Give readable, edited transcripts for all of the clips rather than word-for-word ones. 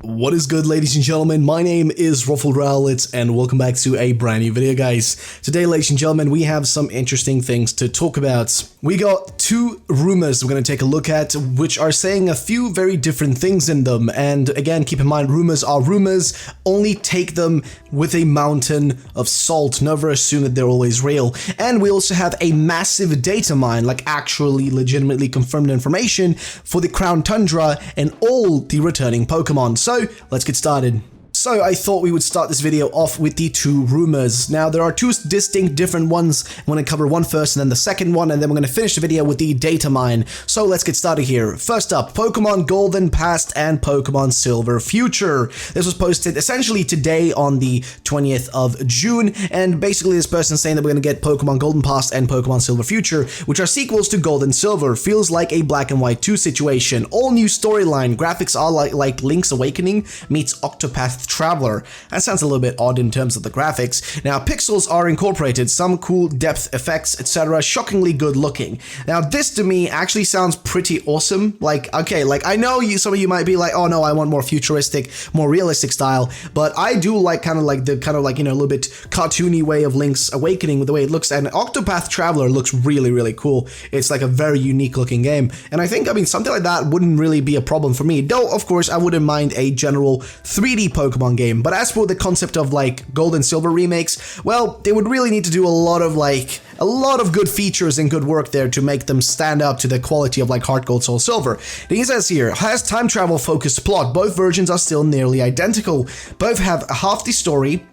What is good, ladies and gentlemen? My name is Ruffled Rowlett and welcome back to a brand new video, guys. Today, ladies and gentlemen, we have some interesting things to talk about. We got two rumors we're going to take a look at, which are saying a few very different things in them. And again, keep in mind, rumors are rumors. Only take them with a mountain of salt. Never assume that they're always real. And we also have a massive data mine, like actually legitimately confirmed information for the Crown Tundra and all the returning Pokemon. So let's get started. So I thought we would start this video off with the two rumors. Now there are two distinct different ones. I'm going to cover one first and then the second one, and then we're going to finish the video with the data mine. So let's get started here. First up, Pokemon Golden Past and Pokemon Silver Future. This was posted essentially today on the 20th of June, and basically this person saying that we're going to get Pokemon Golden Past and Pokemon Silver Future, which are sequels to Gold and Silver. Feels like a Black and White 2 situation. All new storyline. Graphics are like Link's Awakening meets Octopath Traveler. That sounds a little bit odd in terms of the graphics. Now, pixels are incorporated, some cool depth effects, etc. Shockingly good looking. Now, this to me actually sounds pretty awesome. Like, okay, like I know some of you might be like, oh no, I want more futuristic, more realistic style, but I do like kind of like a little bit cartoony way of Link's Awakening with the way it looks, and Octopath Traveler looks really, really cool. It's like a very unique looking game, and I think, something like that wouldn't really be a problem for me, though of course I wouldn't mind a general 3D Pokemon game. But as for the concept of like Gold and Silver remakes, well, they would really need to do a lot of good features and good work there to make them stand up to the quality of like Heart Gold, Soul Silver. He says here, has time travel focused plot. Both versions are still nearly identical. Both have half the story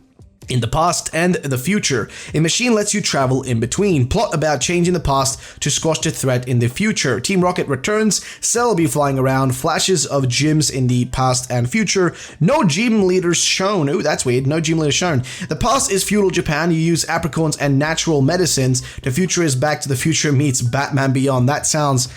in the past and the future. A machine lets you travel in between. Plot about changing the past to squash the threat in the future. Team Rocket returns. Cell will be flying around. Flashes of gyms in the past and future. No gym leaders shown. Ooh, that's weird. No gym leaders shown. The past is feudal Japan. You use apricorns and natural medicines. The future is Back to the Future meets Batman Beyond. That sounds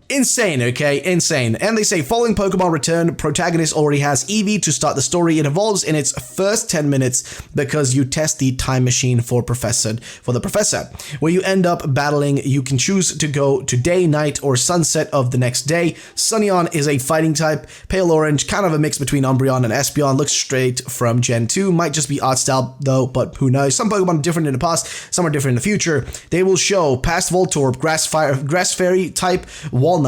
insane, okay? Insane. And they say, following Pokemon Return, protagonist already has Eevee to start the story. It evolves in its first 10 minutes because you test the time machine for the professor. Where you end up battling, you can choose to go to day, night, or sunset of the next day. Sunneon is a fighting type. Pale Orange, kind of a mix between Umbreon and Espeon. Looks straight from Gen 2. Might just be art style though, but who knows? Some Pokemon are different in the past, some are different in the future. They will show past Voltorb, Grass Fairy type, Walnut,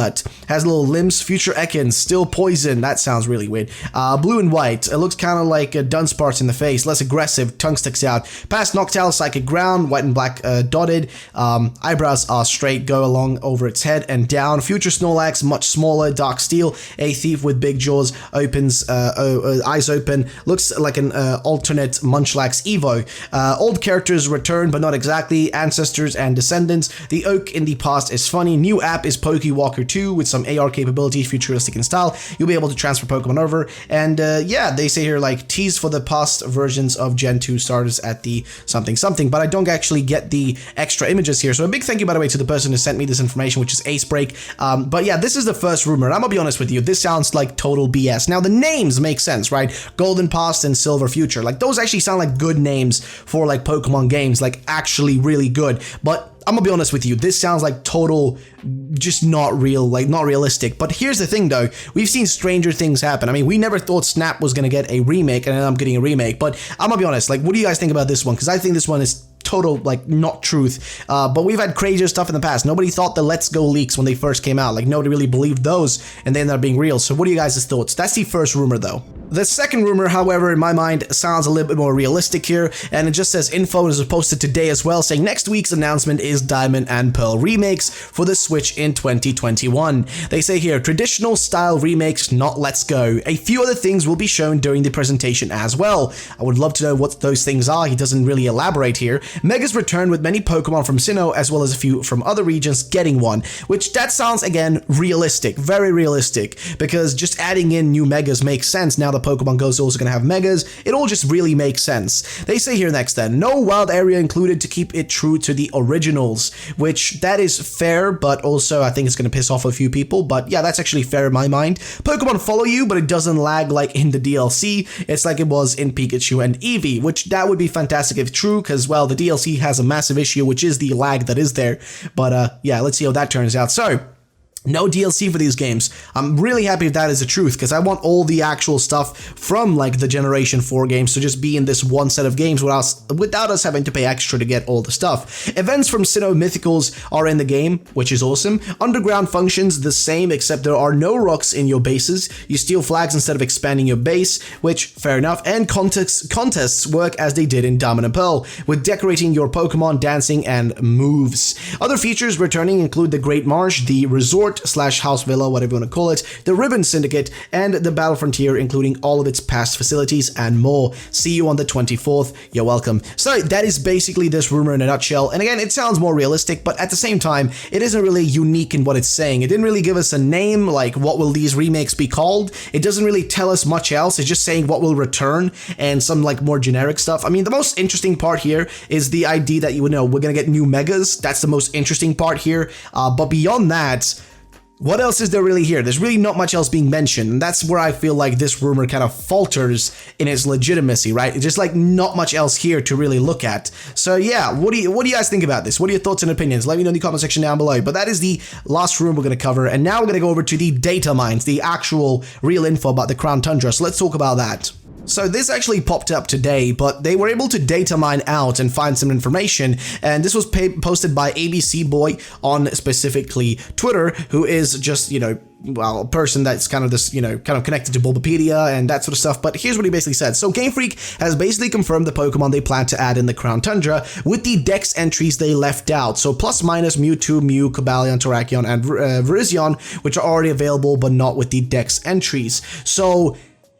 has little limbs. Future Ekans, still poison. That sounds really weird. Blue and white. It looks kind of like Dunsparce in the face. Less aggressive. Tongue sticks out. Past Noctowl, Psychic Ground. White and black dotted. Eyebrows are straight. Go along over its head and down. Future Snorlax, much smaller. Dark Steel. A thief with big jaws. Opens, eyes open. Looks like an alternate Munchlax Evo. Old characters return, but not exactly. Ancestors and descendants. The Oak in the past is funny. New app is Pokewalker 2 with some AR capabilities, futuristic in style. You'll be able to transfer Pokemon over. And yeah, they say here like tease for the past versions of Gen 2 starters at the something, but I don't actually get the extra images here. So a big thank you, by the way, to the person who sent me this information, which is Acebreak. But yeah, this is the first rumor, and I'm gonna be honest with you, this sounds like total BS. Now the names make sense, right? Golden Past and Silver Future, like those actually sound like good names for like Pokemon games, like actually really good. But I'm gonna be honest with you, this sounds like total, just not real, like not realistic. But here's the thing though, we've seen stranger things happen. I mean, we never thought Snap was gonna get a remake, and then I'm getting a remake. But I'm gonna be honest, like what do you guys think about this one? Because I think this one is total, like, not truth. But we've had crazier stuff in the past. Nobody thought the Let's Go leaks when they first came out. Like, nobody really believed those, and they ended up being real. So what are you guys' thoughts? That's the first rumor, though. The second rumor, however, in my mind, sounds a little bit more realistic here, and it just says info is posted today as well, saying next week's announcement is Diamond and Pearl remakes for the Switch in 2021. They say here, traditional style remakes, not Let's Go. A few other things will be shown during the presentation as well. I would love to know what those things are. He doesn't really elaborate here. Megas return with many Pokemon from Sinnoh, as well as a few from other regions getting one, which that sounds, again, realistic, very realistic, because just adding in new Megas makes sense. Now the Pokemon Go is also going to have Megas. It all just really makes sense. They say here next then, no wild area included to keep it true to the originals, which that is fair, but also I think it's going to piss off a few people, but yeah, that's actually fair in my mind. Pokemon follow you, but it doesn't lag like in the DLC. It's like it was in Pikachu and Eevee, which that would be fantastic if true, because, well, the DLC has a massive issue, which is the lag that is there. But yeah, let's see how that turns out. So No DLC for these games. I'm really happy if that is the truth, because I want all the actual stuff from like the Generation 4 games to just be in this one set of games without us having to pay extra to get all the stuff. Events from Sinnoh Mythicals are in the game, which is awesome. Underground functions the same, except there are no rocks in your bases. You steal flags instead of expanding your base, which, fair enough. And contests work as they did in Diamond and Pearl, with decorating your Pokemon, dancing, and moves. Other features returning include the Great Marsh, the Resort / House Villa, whatever you want to call it, the Ribbon Syndicate, and the Battle Frontier, including all of its past facilities and more. See you on the 24th. You're welcome. So that is basically this rumor in a nutshell. And again, it sounds more realistic, but at the same time, it isn't really unique in what it's saying. It didn't really give us a name, like what will these remakes be called. It doesn't really tell us much else. It's just saying what will return and some like more generic stuff. I mean, the most interesting part here is the idea that, you know, we're gonna get new megas. That's the most interesting part here. But beyond that, what else is there really here? There's really not much else being mentioned, and that's where I feel like this rumor kind of falters in its legitimacy, right? It's just like not much else here to really look at. So yeah, what do you guys think about this? What are your thoughts and opinions? Let me know in the comment section down below. But that is the last rumor we're going to cover, and now we're going to go over to the data mines, the actual real info about the Crown Tundra. So let's talk about that. So this actually popped up today, but they were able to data mine out and find some information, and this was posted by ABC Boy on specifically Twitter, who is just, you know, well, a person that's kind of this, you know, kind of connected to Bulbapedia and that sort of stuff. But here's what he basically said. So Game Freak has basically confirmed the Pokemon they plan to add in the Crown Tundra with the Dex entries they left out. So plus minus Mewtwo, Mew, Cobalion, Terrakion, and Virizion, which are already available but not with the Dex entries. So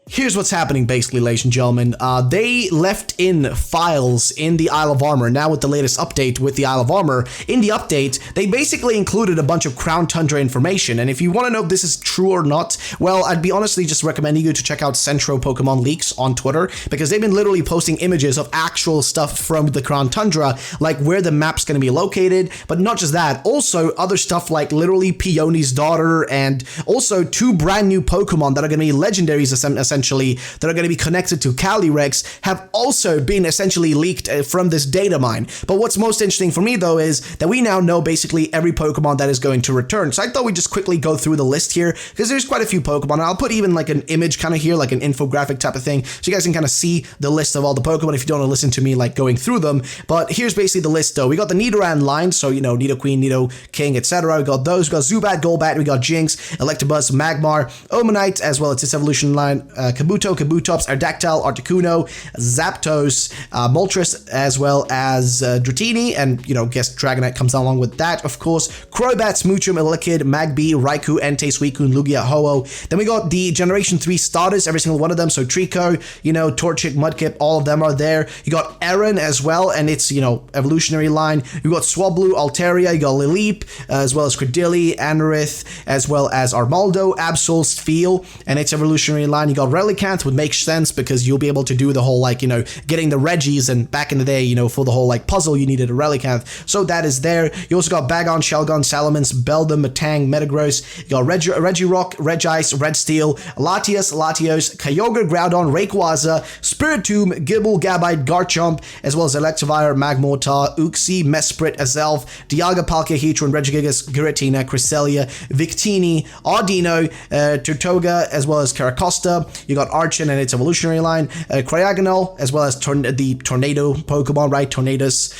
here's what's happening basically, ladies and gentlemen. They left in files in the Isle of Armor. Now with the latest update with the Isle of Armor, in the update, they basically included a bunch of Crown Tundra information. And if you want to know if this is true or not, well, I'd be honestly just recommending you to check out Centro Pokemon Leaks on Twitter, because they've been literally posting images of actual stuff from the Crown Tundra, like where the map's going to be located. But not just that, also other stuff like literally Peony's daughter, and also 2 brand new Pokemon that are going to be legendaries essentially, that are going to be connected to Calyrex, have also been essentially leaked from this data mine. But what's most interesting for me though is that we now know basically every Pokemon that is going to return. So I thought we'd just quickly go through the list here, because there's quite a few Pokemon. I'll put even like an image kind of here, like an infographic type of thing, so you guys can kind of see the list of all the Pokemon if you don't want to listen to me like going through them. But here's basically the list though. We got the Nidoran line, so you know, Nidoqueen, Nidoking, etc. We got those. We got Zubat, Golbat, we got Jinx, Electabuzz, Magmar, Omanite, as well as its evolution line, Kabuto, Kabutops, Ardactyl, Articuno, Zapdos, Moltres, as well as Dratini, and, you know, guess Dragonite comes along with that, of course. Crobat, Smoochum, Elekid, Magby, Raikou, Entei, Suicune, Lugia, Ho-Oh. Then we got the Generation 3 starters, every single one of them, so Trico, you know, Torchic, Mudkip, all of them are there. You got Aaron as well, and its, you know, evolutionary line. You got Swablu, Altaria, you got Lileep, as well as Credilli, Anorith, as well as Armaldo, Absol, Spheal, and its evolutionary line. You got Relicanth, would make sense because you'll be able to do the whole, like, you know, getting the Regis, and back in the day, you know, for the whole like puzzle you needed a Relicanth, so that is there. You also got Bagon, Shelgon, Salamence, Beldum, Matang, Metagross. You got Regirock, Regice, Redsteel, Latias, Latios, Kyogre, Groudon, Rayquaza, Spiritomb, Gible, Gabite, Garchomp, as well as Electivire, Magmortar, Uxie, Mesprit, Azelf, Dialga, Palkia, Heatran, Regigigas, Giratina, Cresselia, Victini, Ardino, Turtoga, as well as Caracosta. You got Archon and its evolutionary line, Cryogonal, as well as the Tornado Pokemon, right? Tornadus,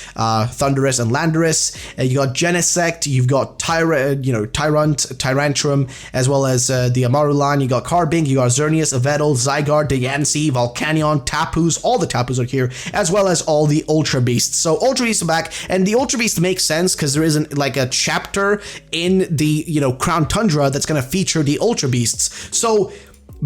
Thunderous, and Landorus. You got Genesect, you've got Tyrant, Tyrantrum, as well as the Amaru line. You got Carbink, you got Xerneas, Yveltal, Zygarde, Diancie, Volcanion, Tapus, all the Tapus are here, as well as all the Ultra Beasts. So Ultra Beasts are back, and the Ultra Beast makes sense because there isn't like a chapter in the, you know, Crown Tundra that's going to feature the Ultra Beasts. So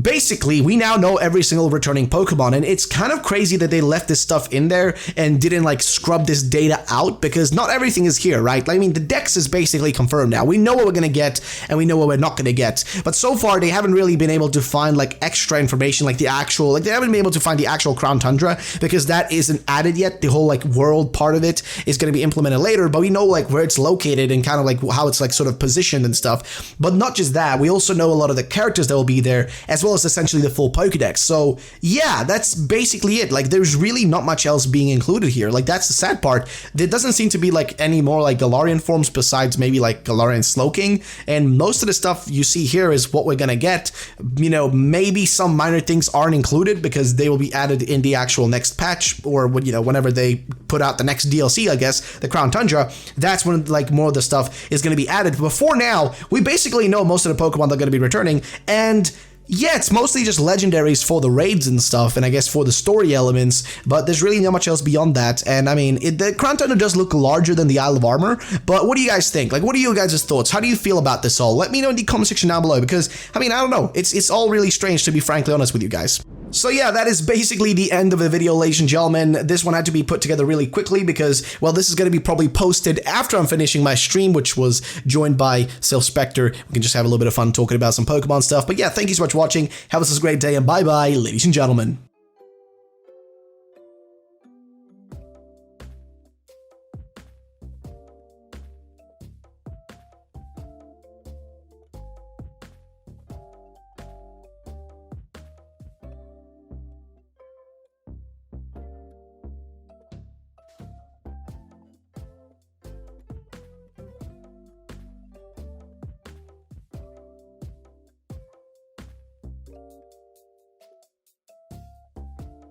basically, we now know every single returning Pokemon, and it's kind of crazy that they left this stuff in there and didn't like scrub this data out, because not everything is here, right? I mean, the Dex is basically confirmed now. We know what we're gonna get, and we know what we're not gonna get. But so far, they haven't really been able to find like extra information, like the actual, like they haven't been able to find the actual Crown Tundra, because that isn't added yet. The whole like world part of it is gonna be implemented later, but we know like where it's located and kind of like how it's like sort of positioned and stuff. But not just that, we also know a lot of the characters that will be there, as well well as essentially the full Pokedex. So yeah, that's basically it. Like, there's really not much else being included here. Like, that's the sad part. There doesn't seem to be like any more like Galarian forms besides maybe like Galarian Slowking, and most of the stuff you see here is what we're gonna get. You know, maybe some minor things aren't included because they will be added in the actual next patch, or you know, whenever they put out the next DLC, I guess, the Crown Tundra. That's when like more of the stuff is gonna be added. But for now, we basically know most of the Pokemon that are gonna be returning, and yeah, it's mostly just legendaries for the raids and stuff, and I guess for the story elements, but there's really not much else beyond that. And I mean, the Crown Tundra does look larger than the Isle of Armor, but what do you guys think? Like, what are you guys' thoughts? How do you feel about this all? Let me know in the comment section down below, because, I mean, I don't know. It's all really strange, to be frankly honest with you guys. So yeah, that is basically the end of the video, ladies and gentlemen. This one had to be put together really quickly because, well, this is going to be probably posted after I'm finishing my stream, which was joined by Sylph Spectre. We can just have a little bit of fun talking about some Pokemon stuff. But yeah, thank you so much for watching. Have a great day, and bye-bye, ladies and gentlemen.